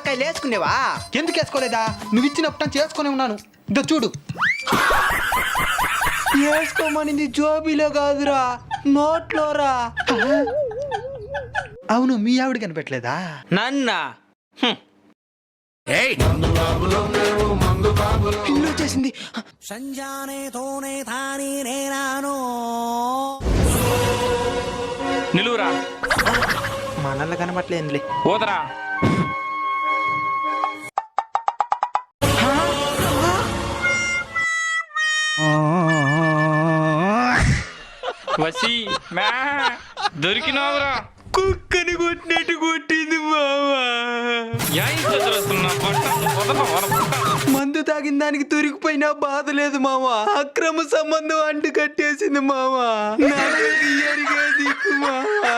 నిమ్మకాయలు వేసుకునేవా? ఎందుకు వేసుకోలేదా? నువ్వు ఇచ్చినప్పుడు చేసుకునే ఉన్నాను. ఇదో చూడు. వేసుకోమనింది జోబీలో కాదురా, నోట్లోరా. అవును, మీ ఆవిడ కనిపెట్టలేదా? నన్నా ఇల్లు వచ్చేసింది. నిలువురా. మనల్ని కనబట్లేదులే. ఓదరా. వసి మ్యా దొరికినావురా. కుక్కని కొట్టినట్టు కొట్టింది మావా. మందు తాగిన దానికి దొరికిపోయినా బాధ లేదు మావా. అక్రమ సంబంధం అంటు కట్టేసింది మావా. నాకు దిక్కు మావా.